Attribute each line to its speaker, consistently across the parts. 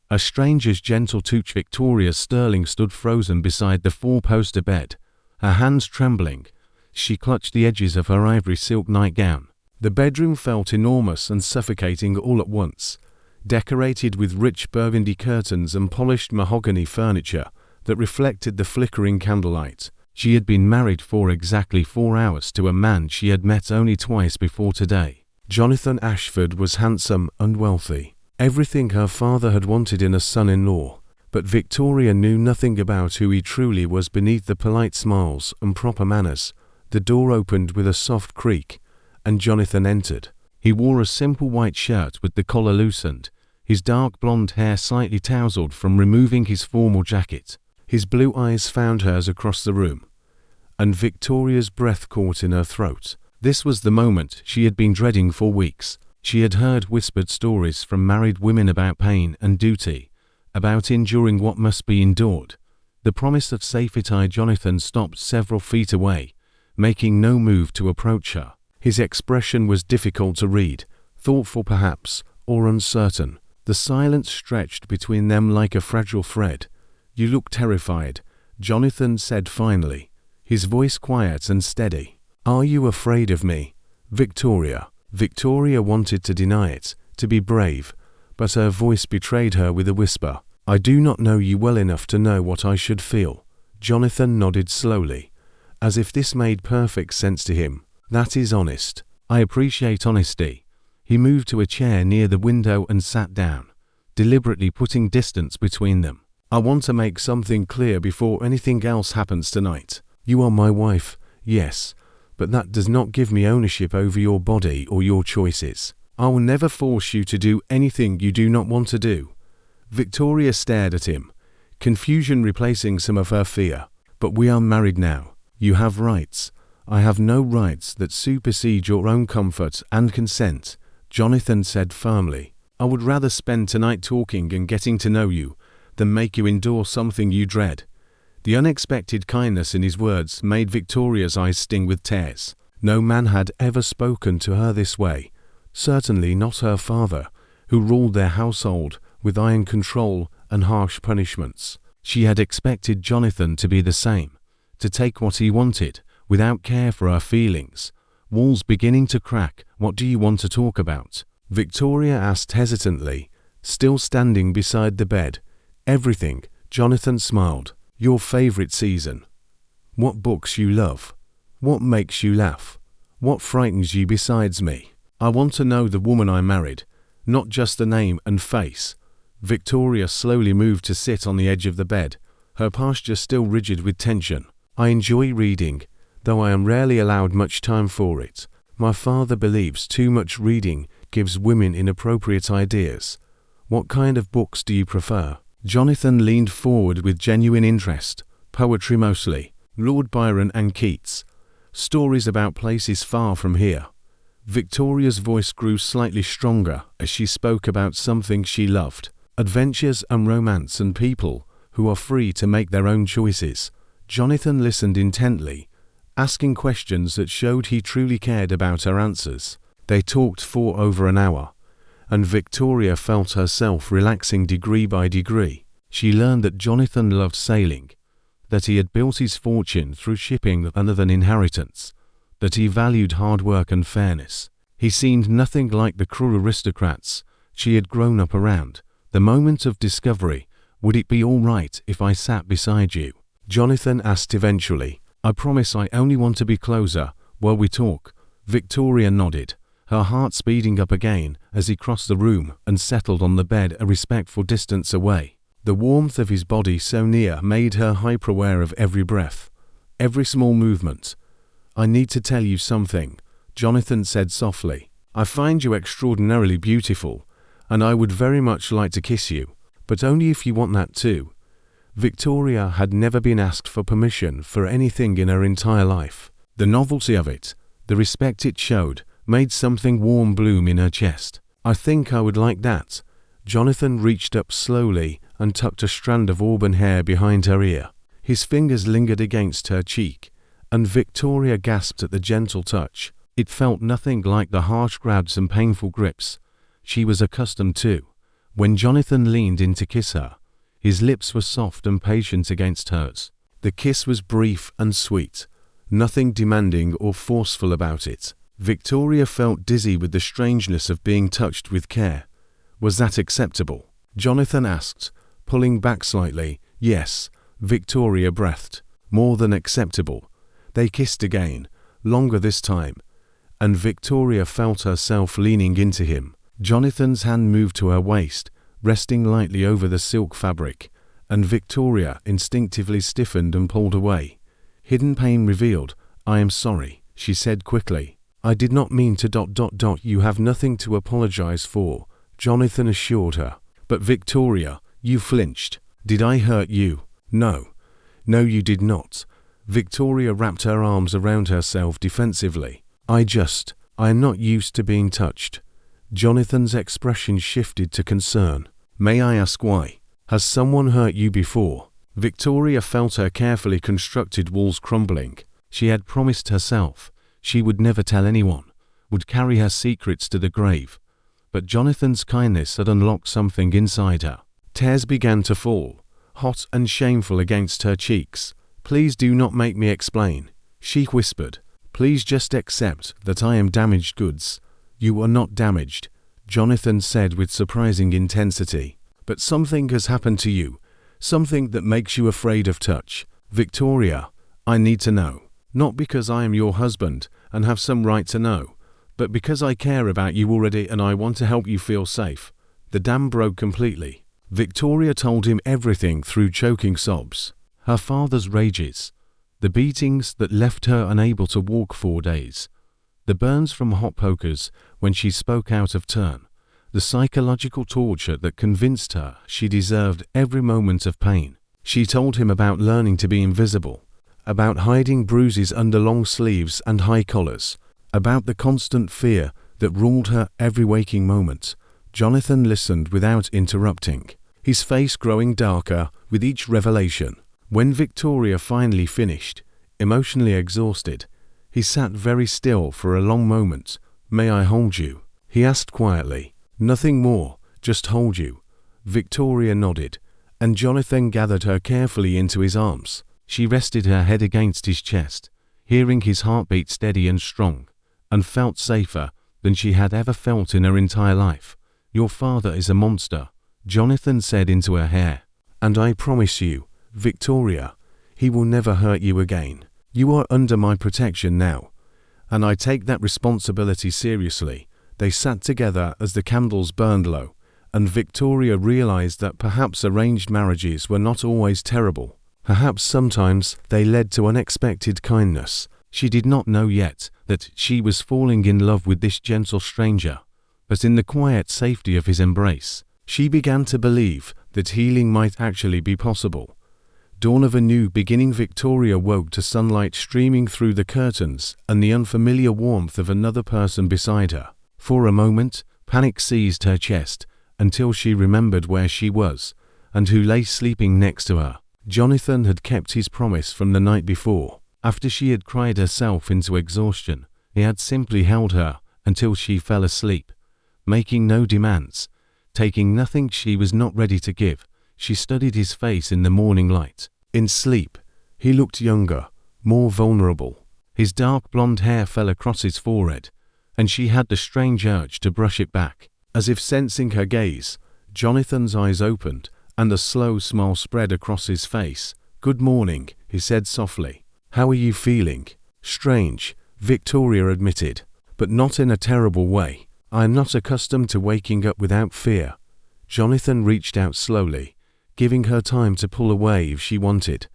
Speaker 1: A stranger's gentle touch. Victoria Sterling stood frozen beside the four-poster bed, her hands trembling. She clutched the edges of her ivory silk nightgown. The bedroom felt enormous and suffocating all at once, decorated with rich burgundy curtains and polished mahogany furniture that reflected the flickering candlelight. She had been married for exactly 4 hours to a man she had met only twice before today. Jonathan Ashford was handsome and wealthy, everything her father had wanted in a son-in-law, but Victoria knew nothing about who he truly was beneath the polite smiles and proper manners. The door opened with a soft creak, and Jonathan entered. He wore a simple white shirt with the collar loosened, his dark blonde hair slightly tousled from removing his formal jacket. His blue eyes found hers across the room, and Victoria's breath caught in her throat. This was the moment she had been dreading for weeks. She had heard whispered stories from married women about pain and duty, about enduring what must be endured. The promise of safety. Jonathan stopped several feet away, making no move to approach her. His expression was difficult to read, thoughtful perhaps, or uncertain. The silence stretched between them like a fragile thread. "You look terrified," Jonathan said finally, his voice quiet and steady. "Are you afraid of me, Victoria?" Victoria wanted to deny it, to be brave, but her voice betrayed her with a whisper. "I do not know you well enough to know what I should feel." Jonathan nodded slowly, as if this made perfect sense to him. "That is honest. I appreciate honesty." He moved to a chair near the window and sat down, deliberately putting distance between them. "I want to make something clear before anything else happens tonight. You are my wife, yes, but that does not give me ownership over your body or your choices. I will never force you to do anything you do not want to do." Victoria stared at him, confusion replacing some of her fear. "But we are married now. You have rights. I have no rights that supersede your own comfort and consent," Jonathan said firmly. "I would rather spend tonight talking and getting to know you than make you endure something you dread." The unexpected kindness in his words made Victoria's eyes sting with tears. No man had ever spoken to her this way, certainly not her father, who ruled their household with iron control and harsh punishments. She had expected Jonathan to be the same, to take what he wanted, without care for her feelings. Walls beginning to crack. "What do you want to talk about?" Victoria asked hesitantly, still standing beside the bed. "Everything," Jonathan smiled. "Your favorite season. What books you love. What makes you laugh. What frightens you besides me. I want to know the woman I married, not just the name and face." Victoria slowly moved to sit on the edge of the bed, her posture still rigid with tension. "I enjoy reading, though I am rarely allowed much time for it. My father believes too much reading gives women inappropriate ideas. What kind of books do you prefer?" Jonathan leaned forward with genuine interest. "Poetry mostly. Lord Byron and Keats. Stories about places far from here." Victoria's voice grew slightly stronger as she spoke about something she loved. "Adventures and romance and people who are free to make their own choices." Jonathan listened intently, asking questions that showed he truly cared about her answers. They talked for over an hour, and Victoria felt herself relaxing degree by degree. She learned that Jonathan loved sailing, that he had built his fortune through shipping rather than inheritance, that he valued hard work and fairness. He seemed nothing like the cruel aristocrats she had grown up around. The moment of discovery. "Would it be all right if I sat beside you?" Jonathan asked eventually. "I promise I only want to be closer while we talk." Victoria nodded, her heart speeding up again as he crossed the room and settled on the bed a respectful distance away. The warmth of his body so near made her hyper-aware of every breath, every small movement. "I need to tell you something," Jonathan said softly. "I find you extraordinarily beautiful, and I would very much like to kiss you, but only if you want that too." Victoria had never been asked for permission for anything in her entire life. The novelty of it, the respect it showed, made something warm bloom in her chest. "I think I would like that." Jonathan reached up slowly and tucked a strand of auburn hair behind her ear. His fingers lingered against her cheek, and Victoria gasped at the gentle touch. It felt nothing like the harsh grabs and painful grips she was accustomed to. When Jonathan leaned in to kiss her, his lips were soft and patient against hers. The kiss was brief and sweet, nothing demanding or forceful about it. Victoria felt dizzy with the strangeness of being touched with care. Was that acceptable? Jonathan asked, pulling back slightly. Yes, Victoria breathed. More than acceptable. They kissed again, longer this time, and Victoria felt herself leaning into him. Jonathan's hand moved to her waist, resting lightly over the silk fabric, and Victoria instinctively stiffened and pulled away. Hidden pain revealed. "I am sorry," she said quickly. "I did not mean to ... You have nothing to apologize for," Jonathan assured her. "But Victoria, you flinched. Did I hurt you?" "No. No, you did not." Victoria wrapped her arms around herself defensively. I am not used to being touched." Jonathan's expression shifted to concern. "May I ask why? Has someone hurt you before?" Victoria felt her carefully constructed walls crumbling. She had promised herself she would never tell anyone, would carry her secrets to the grave. But Jonathan's kindness had unlocked something inside her. Tears began to fall, hot and shameful against her cheeks. "Please do not make me explain," she whispered. "Please just accept that I am damaged goods." "You are not damaged," Jonathan said with surprising intensity. "But something has happened to you, something that makes you afraid of touch. Victoria, I need to know. Not because I am your husband and have some right to know, but because I care about you already and I want to help you feel safe." The dam broke completely. Victoria told him everything through choking sobs. Her father's rages, the beatings that left her unable to walk 4 days, the burns from hot pokers when she spoke out of turn, the psychological torture that convinced her she deserved every moment of pain. She told him about learning to be invisible, about hiding bruises under long sleeves and high collars, about the constant fear that ruled her every waking moment. Jonathan listened without interrupting, his face growing darker with each revelation. When Victoria finally finished, emotionally exhausted, he sat very still for a long moment. "May I hold you?" he asked quietly. "Nothing more, just hold you." Victoria nodded, and Jonathan gathered her carefully into his arms. She rested her head against his chest, hearing his heartbeat steady and strong, and felt safer than she had ever felt in her entire life. "Your father is a monster," Jonathan said into her hair. "And I promise you, Victoria, he will never hurt you again. You are under my protection now, and I take that responsibility seriously." They sat together as the candles burned low, and Victoria realized that perhaps arranged marriages were not always terrible. Perhaps sometimes they led to unexpected kindness. She did not know yet that she was falling in love with this gentle stranger, but in the quiet safety of his embrace, she began to believe that healing might actually be possible. Dawn of a new beginning. Victoria woke to sunlight streaming through the curtains and the unfamiliar warmth of another person beside her. For a moment, panic seized her chest until she remembered where she was and who lay sleeping next to her. Jonathan had kept his promise from the night before. After she had cried herself into exhaustion, he had simply held her until she fell asleep, making no demands, taking nothing she was not ready to give. She studied his face in the morning light. In sleep, he looked younger, more vulnerable. His dark blonde hair fell across his forehead, and she had the strange urge to brush it back. As if sensing her gaze, Jonathan's eyes opened, and a slow smile spread across his face. "Good morning," he said softly. "How are you feeling?" "Strange," Victoria admitted, "but not in a terrible way. I am not accustomed to waking up without fear." Jonathan reached out slowly, giving her time to pull away if she wanted,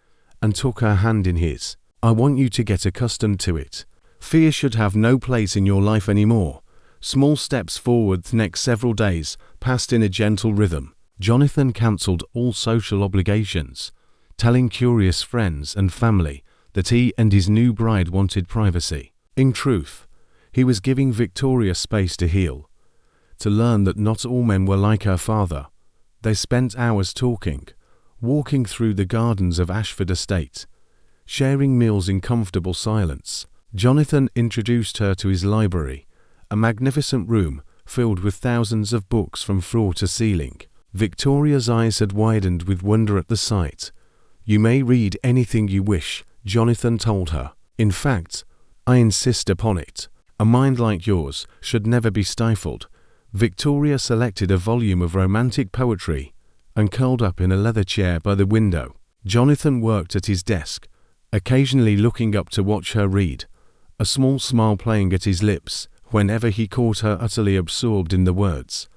Speaker 1: and took her hand in his. "I want you to get accustomed to it. Fear should have no place in your life anymore." Small steps forward. The next several days passed in a gentle rhythm. Jonathan cancelled all social obligations, telling curious friends and family that he and his new bride wanted privacy. In truth, he was giving Victoria space to heal, to learn that not all men were like her father. They spent hours talking, walking through the gardens of Ashford Estate, sharing meals in comfortable silence. Jonathan introduced her to his library, a magnificent room filled with thousands of books from floor to ceiling. Victoria's eyes had widened with wonder at the sight. "You may read anything you wish," Jonathan told her. "In fact, I insist upon it. A mind like yours should never be stifled." Victoria selected a volume of romantic poetry and curled up in a leather chair by the window. Jonathan worked at his desk, occasionally looking up to watch her read, a small smile playing at his lips whenever he caught her utterly absorbed in the words.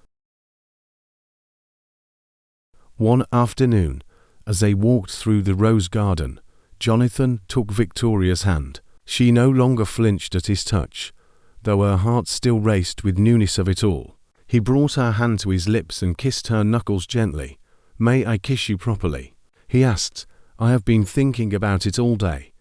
Speaker 1: One afternoon, as they walked through the rose garden, Jonathan took Victoria's hand. She no longer flinched at his touch, though her heart still raced with newness of it all. He brought her hand to his lips and kissed her knuckles gently. "May I kiss you properly?" he asked. "I have been thinking about it all day."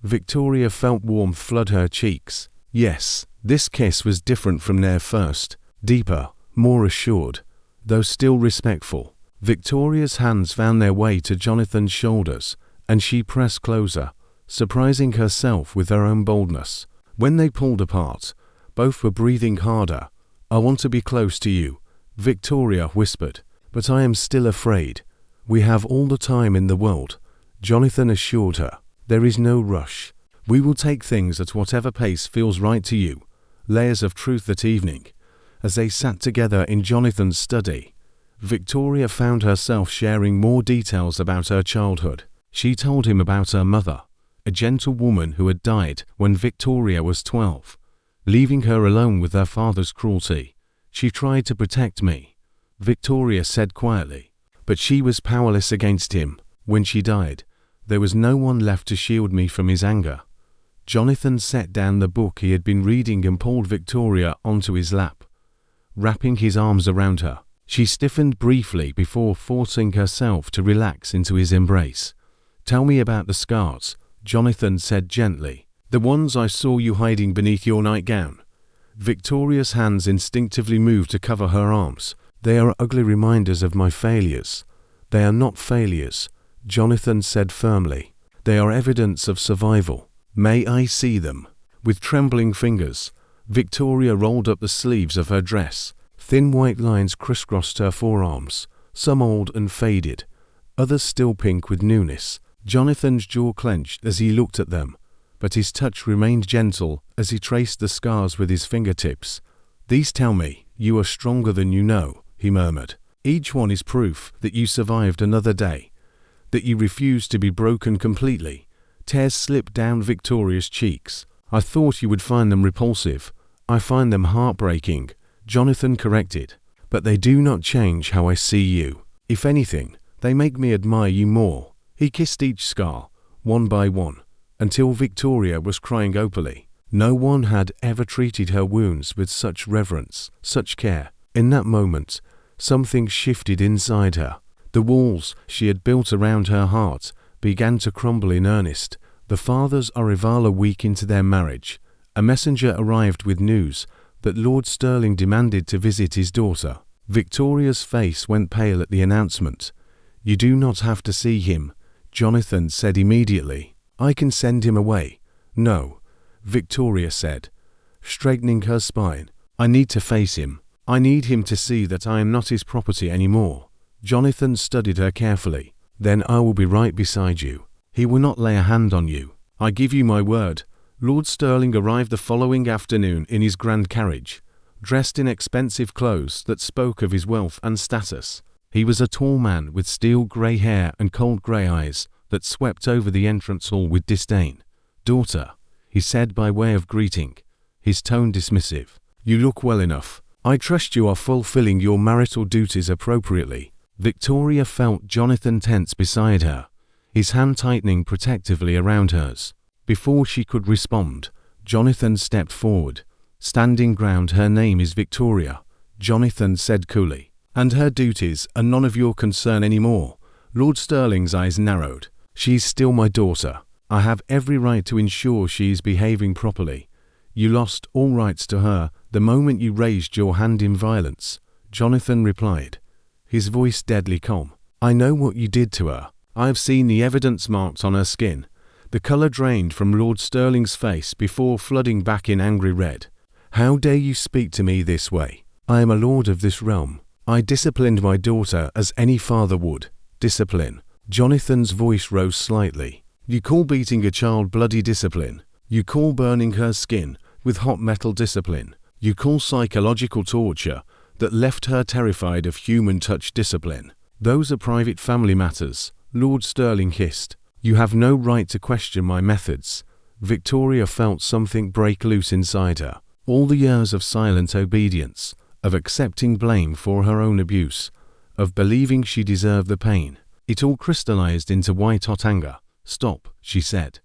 Speaker 1: Victoria felt warmth flood her cheeks. Yes, this kiss was different from their first, deeper, more assured, though still respectful. Victoria's hands found their way to Jonathan's shoulders, and she pressed closer, surprising herself with her own boldness. When they pulled apart, both were breathing harder. "I want to be close to you," Victoria whispered, "but I am still afraid." "We have all the time in the world," Jonathan assured her. "There is no rush. We will take things at whatever pace feels right to you." Layers of truth that evening. As they sat together in Jonathan's study, Victoria found herself sharing more details about her childhood. She told him about her mother, a gentle woman who had died when Victoria was 12, leaving her alone with her father's cruelty. "She tried to protect me," Victoria said quietly, "but she was powerless against him. When she died, there was no one left to shield me from his anger." Jonathan set down the book he had been reading and pulled Victoria onto his lap, wrapping his arms around her. She stiffened briefly before forcing herself to relax into his embrace. "Tell me about the scars," Jonathan said gently. "The ones I saw you hiding beneath your nightgown." Victoria's hands instinctively moved to cover her arms. "They are ugly reminders of my failures." "They are not failures," Jonathan said firmly. "They are evidence of survival." "May I see them?" With trembling fingers, Victoria rolled up the sleeves of her dress. Thin white lines crisscrossed her forearms, some old and faded, others still pink with newness. Jonathan's jaw clenched as he looked at them, but his touch remained gentle as he traced the scars with his fingertips. "These tell me you are stronger than you know," he murmured. "Each one is proof that you survived another day, that you refused to be broken completely." Tears slipped down Victoria's cheeks. "I thought you would find them repulsive." "I find them heartbreaking," Jonathan corrected. "But they do not change how I see you. If anything, they make me admire you more." He kissed each scar, one by one, until Victoria was crying openly. No one had ever treated her wounds with such reverence, such care. In that moment, something shifted inside her. The walls she had built around her heart began to crumble in earnest. The fathers Arivala week into their marriage, a messenger arrived with news that Lord Stirling demanded to visit his daughter. Victoria's face went pale at the announcement. "You do not have to see him," Jonathan said immediately. "I can send him away." "No," Victoria said, straightening her spine. "I need to face him. I need him to see that I am not his property anymore." Jonathan studied her carefully. "Then I will be right beside you. He will not lay a hand on you. I give you my word." Lord Stirling arrived the following afternoon in his grand carriage, dressed in expensive clothes that spoke of his wealth and status. He was a tall man with steel grey hair and cold grey eyes that swept over the entrance hall with disdain. "Daughter," he said by way of greeting, his tone dismissive, "you look well enough. I trust you are fulfilling your marital duties appropriately." Victoria felt Jonathan tense beside her, his hand tightening protectively around hers. Before she could respond, Jonathan stepped forward. "Standing ground, her name is Victoria," Jonathan said coolly. "And her duties are none of your concern anymore." Lord Stirling's eyes narrowed. "She is still my daughter. I have every right to ensure she is behaving properly. You lost all rights to her the moment you raised your hand in violence," Jonathan replied, his voice deadly calm. "I know what you did to her. I have seen the evidence marks on her skin." The colour drained from Lord Stirling's face before flooding back in angry red. "How dare you speak to me this way? I am a lord of this realm. I disciplined my daughter as any father would. Discipline. Jonathan's voice rose slightly. You call beating a child bloody discipline. You call burning her skin with hot metal discipline. You call psychological torture that left her terrified of human touch discipline. Those are private family matters, Lord Sterling hissed. You have no right to question my methods. Victoria felt something break loose inside her. All the years of silent obedience, of accepting blame for her own abuse, of believing she deserved the pain. It all crystallized into white-hot anger. Stop, she said,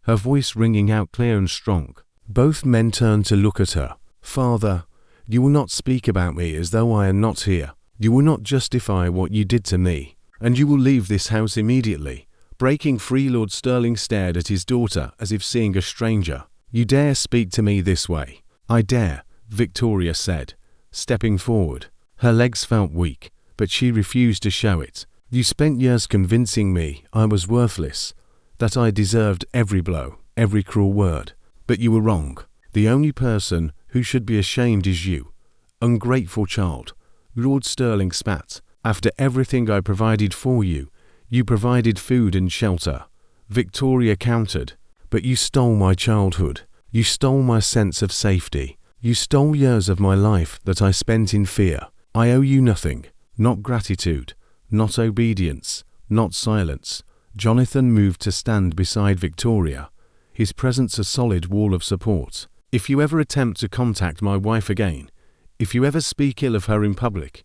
Speaker 1: her voice ringing out clear and strong. Both men turned to look at her. Father, you will not speak about me as though I am not here. You will not justify what you did to me. And you will leave this house immediately. Breaking free, Lord Sterling stared at his daughter as if seeing a stranger. You dare speak to me this way? I dare, Victoria said, stepping forward. Her legs felt weak, but she refused to show it. You spent years convincing me I was worthless, that I deserved every blow, every cruel word. But you were wrong. The only person who should be ashamed is you. Ungrateful child. Lord Sterling spat. After everything I provided for you, you provided food and shelter. Victoria countered. But you stole my childhood. You stole my sense of safety. You stole years of my life that I spent in fear. I owe you nothing. Not gratitude. Not obedience. Not silence. Jonathan moved to stand beside Victoria, his presence a solid wall of support. If you ever attempt to contact my wife again, if you ever speak ill of her in public,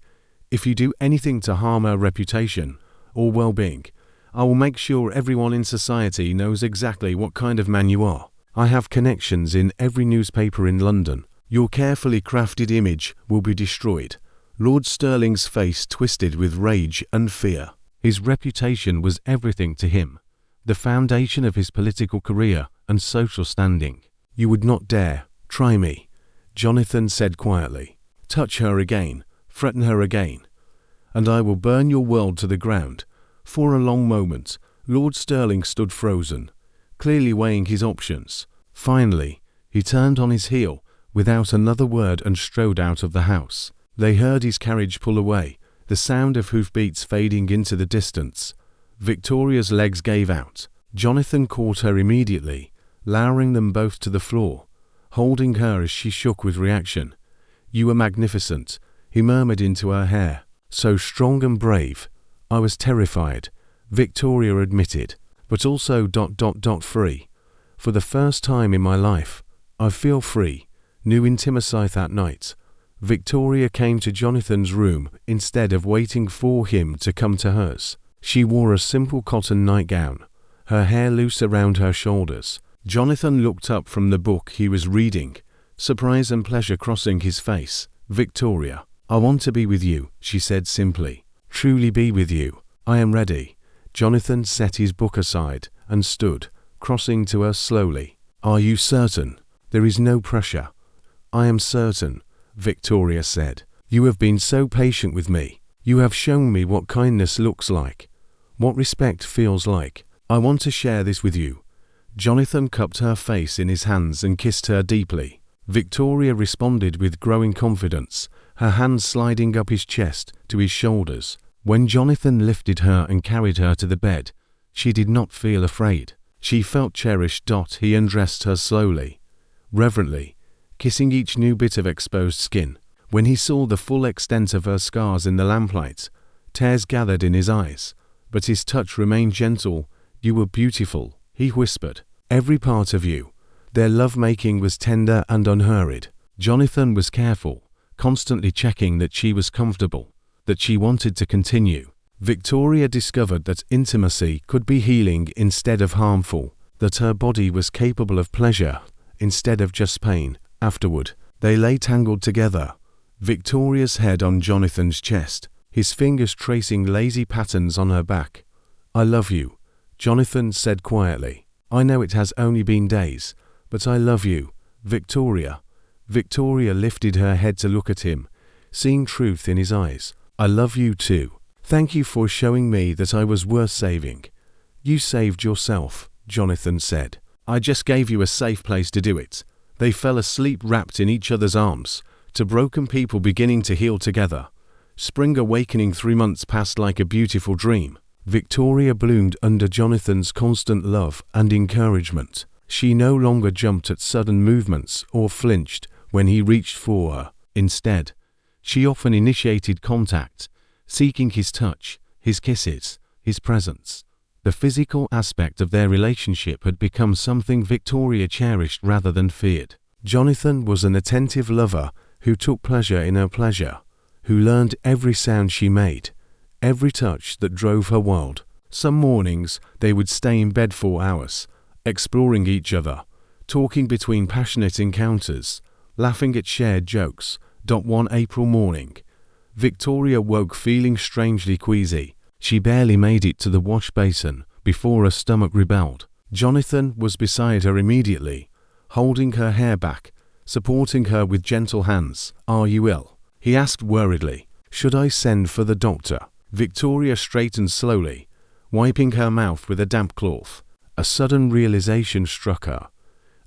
Speaker 1: if you do anything to harm her reputation or well-being, I will make sure everyone in society knows exactly what kind of man you are. I have connections in every newspaper in London. Your carefully crafted image will be destroyed. Lord Sterling's face twisted with rage and fear. His reputation was everything to him, the foundation of his political career and social standing. You would not dare try me, Jonathan said quietly. Touch her again, threaten her again, and I will burn your world to the ground. For a long moment, Lord Sterling stood frozen, clearly weighing his options. Finally, he turned on his heel without another word and strode out of the house. They heard his carriage pull away, the sound of hoofbeats fading into the distance. Victoria's legs gave out. Jonathan caught her immediately, lowering them both to the floor, holding her as she shook with reaction. You were magnificent, he murmured into her hair. So strong and brave. I was terrified, Victoria admitted, but also free. For the first time in my life, I feel free. New intimacy that night. Victoria came to Jonathan's room instead of waiting for him to come to hers. She wore a simple cotton nightgown, her hair loose around her shoulders. Jonathan looked up from the book he was reading, surprise and pleasure crossing his face. Victoria, I want to be with you, she said simply. Truly be with you. I am ready. Jonathan set his book aside and stood, crossing to her slowly. Are you certain? There is no pressure. I am certain, Victoria said. You have been so patient with me. You have shown me what kindness looks like, what respect feels like. I want to share this with you. Jonathan cupped her face in his hands and kissed her deeply. Victoria responded with growing confidence, her hands sliding up his chest to his shoulders. When Jonathan lifted her and carried her to the bed, she did not feel afraid. She felt cherished. He undressed her slowly, reverently, kissing each new bit of exposed skin. When he saw the full extent of her scars in the lamplight, tears gathered in his eyes, but his touch remained gentle. You were beautiful, he whispered. Every part of you. Their lovemaking was tender and unhurried. Jonathan was careful, constantly checking that she was comfortable, that she wanted to continue. Victoria discovered that intimacy could be healing instead of harmful, that her body was capable of pleasure instead of just pain. Afterward, they lay tangled together, Victoria's head on Jonathan's chest, his fingers tracing lazy patterns on her back. I love you, Jonathan said quietly. I know it has only been days, but I love you, Victoria. Victoria lifted her head to look at him, seeing truth in his eyes. I love you too. Thank you for showing me that I was worth saving. You saved yourself, Jonathan said. I just gave you a safe place to do it. They fell asleep wrapped in each other's arms, two broken people beginning to heal together. Spring awakening 3 months passed like a beautiful dream. Victoria bloomed under Jonathan's constant love and encouragement. She no longer jumped at sudden movements or flinched when he reached for her. Instead, she often initiated contact, seeking his touch, his kisses, his presence. The physical aspect of their relationship had become something Victoria cherished rather than feared. Jonathan was an attentive lover who took pleasure in her pleasure, who learned every sound she made, every touch that drove her world. Some mornings they would stay in bed for hours, exploring each other, talking between passionate encounters, laughing at shared jokes. One April morning, Victoria woke feeling strangely queasy. She barely made it to the wash basin before her stomach rebelled. Jonathan was beside her immediately, holding her hair back, supporting her with gentle hands. "Are you ill?" he asked worriedly. "Should I send for the doctor?" Victoria straightened slowly, wiping her mouth with a damp cloth. A sudden realization struck her,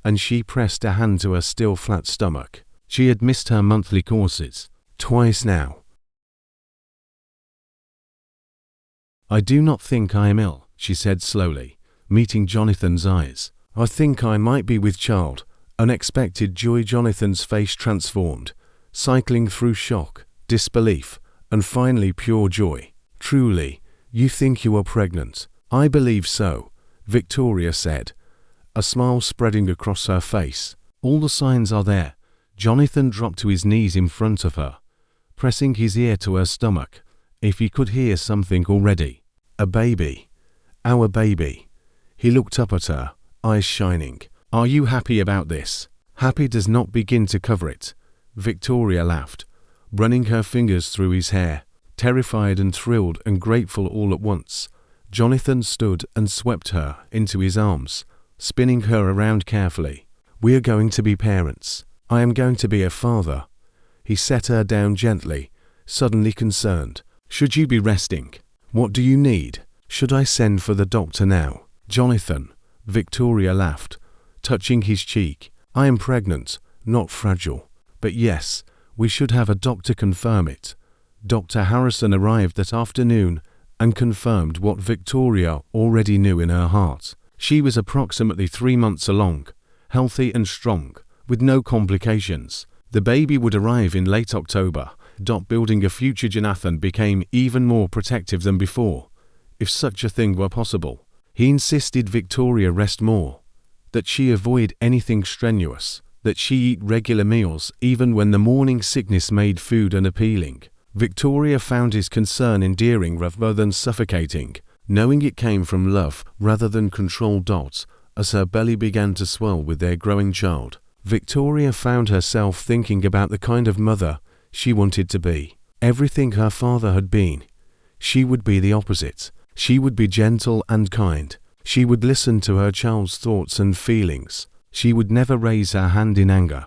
Speaker 1: and she pressed a hand to her still flat stomach. She had missed her monthly courses twice now. "I do not think I am ill," she said slowly, meeting Jonathan's eyes. "I think I might be with child." Unexpected joy. Jonathan's face transformed, cycling through shock, disbelief, and finally pure joy. "Truly, you think you are pregnant?" "I believe so," Victoria said, a smile spreading across her face. "All the signs are there." Jonathan dropped to his knees in front of her, pressing his ear to her stomach. If he could hear something already. "A baby. Our baby." He looked up at her, eyes shining. "Are you happy about this?" "Happy does not begin to cover it," Victoria laughed, running her fingers through his hair. Terrified and thrilled and grateful all at once, Jonathan stood and swept her into his arms, spinning her around carefully. "We are going to be parents. I am going to be a father." He set her down gently, suddenly concerned. "Should you be resting? What do you need? Should I send for the doctor now?" "Jonathan," Victoria laughed, touching his cheek. "I am pregnant, not fragile. But yes, we should have a doctor confirm it." Dr. Harrison arrived that afternoon and confirmed what Victoria already knew in her heart. She was approximately 3 months along, healthy and strong, with no complications. The baby would arrive in late October. Building a future Jonathan became even more protective than before, if such a thing were possible. He insisted Victoria rest more, that she avoid anything strenuous, that she eat regular meals even when the morning sickness made food unappealing. Victoria found his concern endearing rather than suffocating, knowing it came from love rather than control. As her belly began to swell with their growing child, Victoria found herself thinking about the kind of mother she wanted to be. Everything her father had been, she would be the opposite. She would be gentle and kind. She would listen to her child's thoughts and feelings. She would never raise her hand in anger.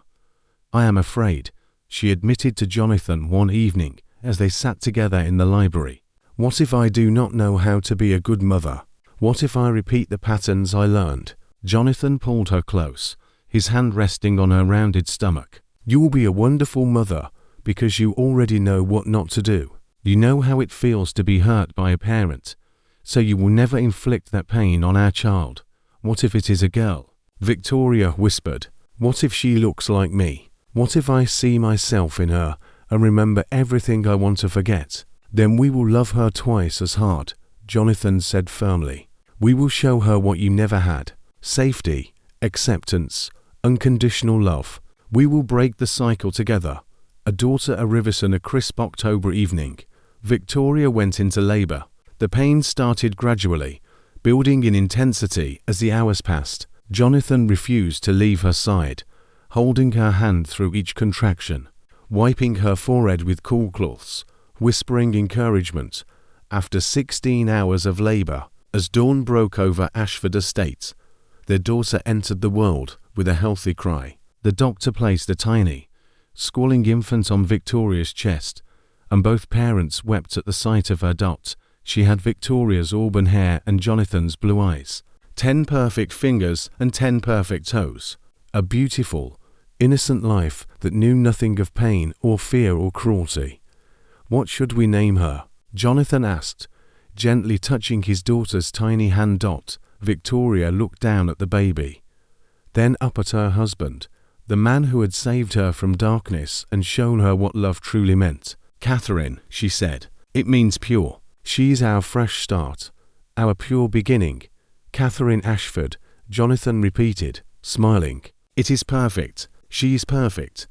Speaker 1: "I am afraid," she admitted to Jonathan one evening as they sat together in the library. "What if I do not know how to be a good mother? What if I repeat the patterns I learned?" Jonathan pulled her close, his hand resting on her rounded stomach. "You will be a wonderful mother because you already know what not to do. You know how it feels to be hurt by a parent, so you will never inflict that pain on our child. What if it is a girl?" Victoria whispered. "What if she looks like me? What if I see myself in her and remember everything I want to forget? Then we will love her twice as hard," Jonathan said firmly. "We will show her what you never had. Safety, acceptance, unconditional love. We will break the cycle together." A daughter arrived on a crisp October evening. Victoria went into labor. The pain started gradually, building in intensity as the hours passed. Jonathan refused to leave her side, holding her hand through each contraction, wiping her forehead with cool cloths, whispering encouragement. After 16 hours of labor, as dawn broke over Ashford Estate, their daughter entered the world with a healthy cry. The doctor placed a tiny, squalling infant on Victoria's chest, and both parents wept at the sight of her dot. She had Victoria's auburn hair and Jonathan's blue eyes, 10 perfect fingers and 10 perfect toes. A beautiful, innocent life that knew nothing of pain or fear or cruelty. "What should we name her?" Jonathan asked, gently touching his daughter's tiny hand. Victoria looked down at the baby, then up at her husband, the man who had saved her from darkness and shown her what love truly meant. "Catherine," she said. "It means pure. She's our fresh start, our pure beginning." "Catherine Ashford," Jonathan repeated, smiling. "It is perfect. She is perfect."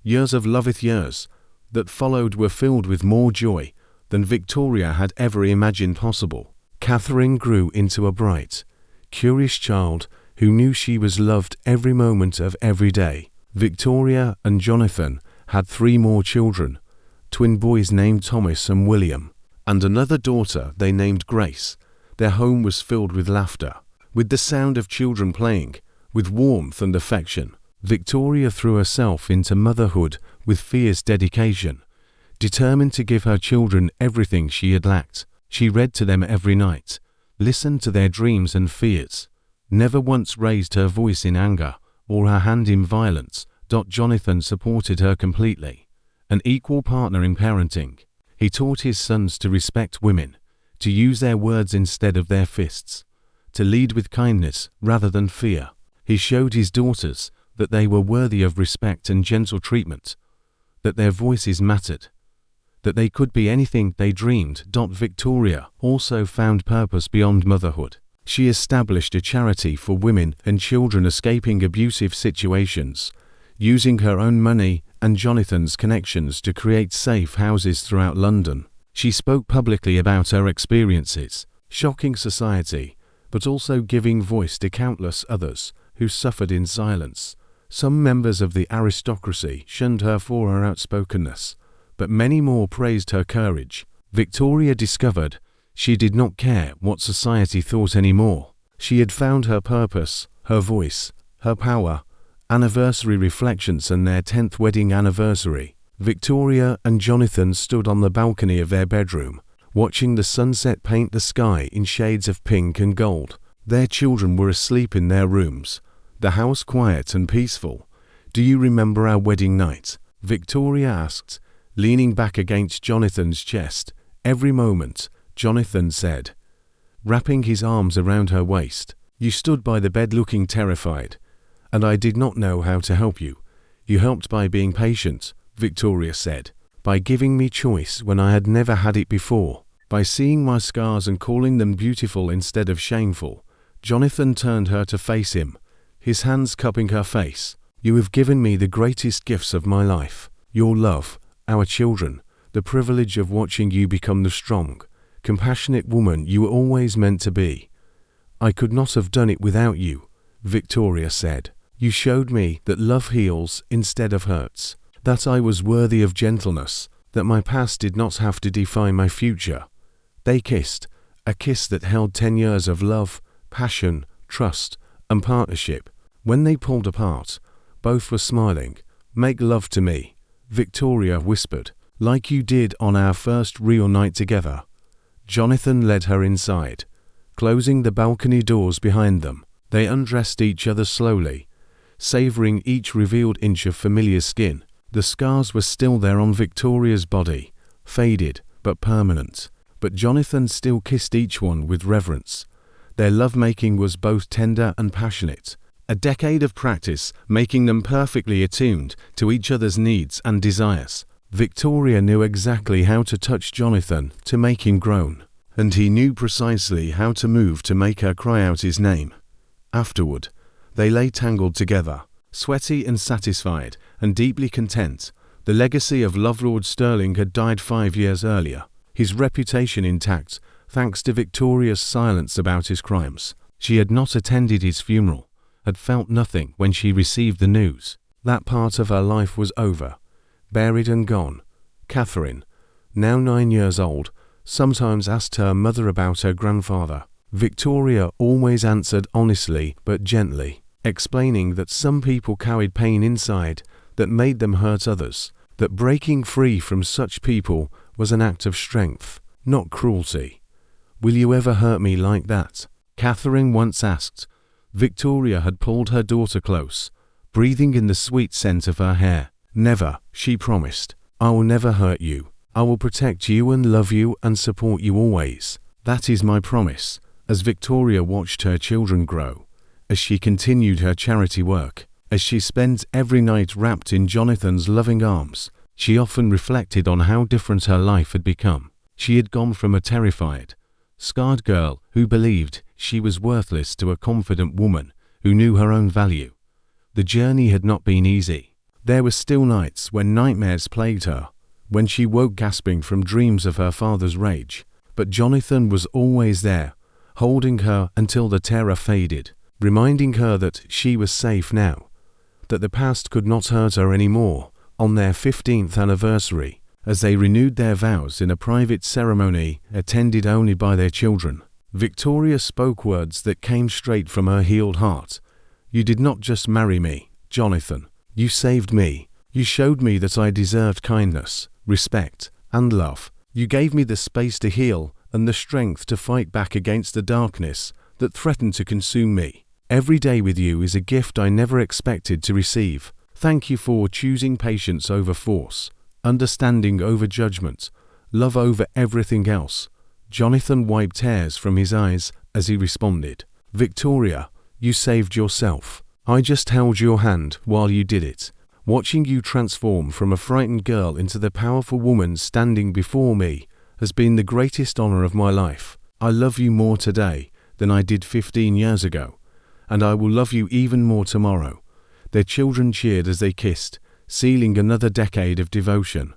Speaker 1: Years of loveth years that followed were filled with more joy than Victoria had ever imagined possible. Catherine grew into a bright, curious child who knew she was loved every moment of every day. Victoria and Jonathan had 3 more children, twin boys named Thomas and William, and another daughter they named Grace. Their home was filled with laughter, with the sound of children playing, with warmth and affection. Victoria threw herself into motherhood with fierce dedication, determined to give her children everything she had lacked. She read to them every night, listened to their dreams and fears, never once raised her voice in anger or her hand in violence. Jonathan supported her completely, an equal partner in parenting. He taught his sons to respect women, to use their words instead of their fists, to lead with kindness rather than fear. He showed his daughters that they were worthy of respect and gentle treatment, that their voices mattered, that they could be anything they dreamed. Victoria also found purpose beyond motherhood. She established a charity for women and children escaping abusive situations, using her own money and Jonathan's connections to create safe houses throughout London. She spoke publicly about her experiences, shocking society, but also giving voice to countless others who suffered in silence. Some members of the aristocracy shunned her for her outspokenness, but many more praised her courage. Victoria discovered she did not care what society thought anymore. She had found her purpose, her voice, her power. Anniversary reflections and their 10th wedding anniversary. Victoria and Jonathan stood on the balcony of their bedroom, watching the sunset paint the sky in shades of pink and gold. Their children were asleep in their rooms, the house quiet and peaceful. "Do you remember our wedding night?" Victoria asked, leaning back against Jonathan's chest. "Every moment," Jonathan said, wrapping his arms around her waist. "You stood by the bed looking terrified, and I did not know how to help you. You helped by being patient," Victoria said, "by giving me choice when I had never had it before, by seeing my scars and calling them beautiful instead of shameful." Jonathan turned her to face him, his hands cupping her face. "You have given me the greatest gifts of my life. Your love, our children, the privilege of watching you become the strong, compassionate woman you were always meant to be. I could not have done it without you," Victoria said. "You showed me that love heals instead of hurts, that I was worthy of gentleness, that my past did not have to define my future." They kissed, a kiss that held 10 years of love, passion, trust, and partnership. When they pulled apart, both were smiling. "Make love to me," Victoria whispered, "like you did on our first real night together." Jonathan led her inside, closing the balcony doors behind them. They undressed each other slowly, savoring each revealed inch of familiar skin. The scars were still there on Victoria's body, faded but permanent, but Jonathan still kissed each one with reverence. Their lovemaking was both tender and passionate, a decade of practice making them perfectly attuned to each other's needs and desires. Victoria knew exactly how to touch Jonathan to make him groan, and he knew precisely how to move to make her cry out his name. Afterward, they lay tangled together, sweaty and satisfied, and deeply content. The legacy of Lovelord Sterling had died 5 years earlier, his reputation intact, thanks to Victoria's silence about his crimes. She had not attended his funeral, had felt nothing when she received the news. That part of her life was over, buried and gone. Catherine, now 9 years old, sometimes asked her mother about her grandfather. Victoria always answered honestly but gently, explaining that some people carried pain inside that made them hurt others, that breaking free from such people was an act of strength, not cruelty. "Will you ever hurt me like that?" Catherine once asked. Victoria had pulled her daughter close, breathing in the sweet scent of her hair. "Never," she promised. "I will never hurt you." I will protect you and love you and support you always. That is my promise." As Victoria watched her children grow, as she continued her charity work, as she spent every night wrapped in Jonathan's loving arms, she often reflected on how different her life had become. She had gone from a terrified, scarred girl who believed she was worthless to a confident woman who knew her own value. The journey had not been easy. There were still nights when nightmares plagued her, when she woke gasping from dreams of her father's rage. But Jonathan was always there, holding her until the terror faded, reminding her that she was safe now, that the past could not hurt her anymore. On their 15th anniversary, as they renewed their vows in a private ceremony attended only by their children, Victoria spoke words that came straight from her healed heart. "You did not just marry me, Jonathan. You saved me. You showed me that I deserved kindness, respect, and love. You gave me the space to heal and the strength to fight back against the darkness that threatened to consume me. Every day with you is a gift I never expected to receive. Thank you for choosing patience over force, understanding over judgment, love over everything else." Jonathan wiped tears from his eyes as he responded, "Victoria, you saved yourself. I just held your hand while you did it. Watching you transform from a frightened girl into the powerful woman standing before me has been the greatest honor of my life. I love you more today than I did 15 years ago, and I will love you even more tomorrow." Their children cheered as they kissed, sealing another decade of devotion.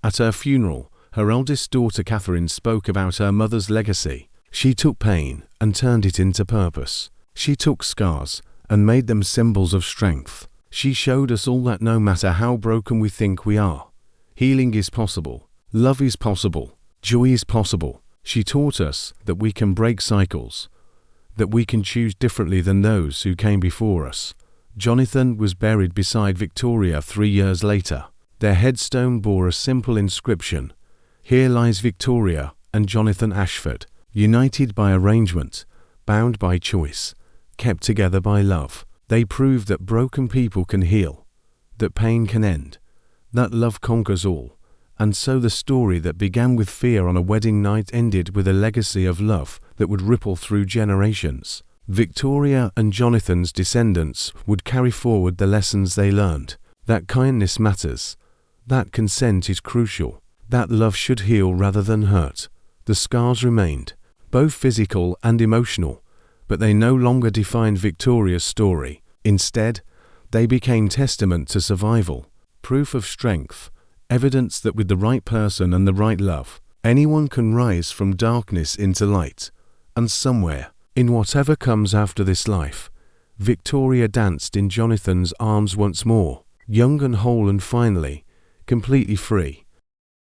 Speaker 1: At her funeral, her eldest daughter Catherine spoke about her mother's legacy. She took pain and turned it into purpose. She took scars and made them symbols of strength. She showed us all that no matter how broken we think we are, healing is possible, love is possible, joy is possible. She taught us that we can break cycles, that we can choose differently than those who came before us. Jonathan was buried beside Victoria 3 years later. Their headstone bore a simple inscription: "Here lies Victoria and Jonathan Ashford, united by arrangement, bound by choice, kept together by love." They proved that broken people can heal, that pain can end, that love conquers all. And so the story that began with fear on a wedding night ended with a legacy of love that would ripple through generations. Victoria and Jonathan's descendants would carry forward the lessons they learned, that kindness matters, that consent is crucial, that love should heal rather than hurt. The scars remained, both physical and emotional, but they no longer defined Victoria's story. Instead, they became testament to survival, proof of strength, evidence that with the right person and the right love, anyone can rise from darkness into light. And somewhere, in whatever comes after this life, Victoria danced in Jonathan's arms once more, young and whole and finally, completely free.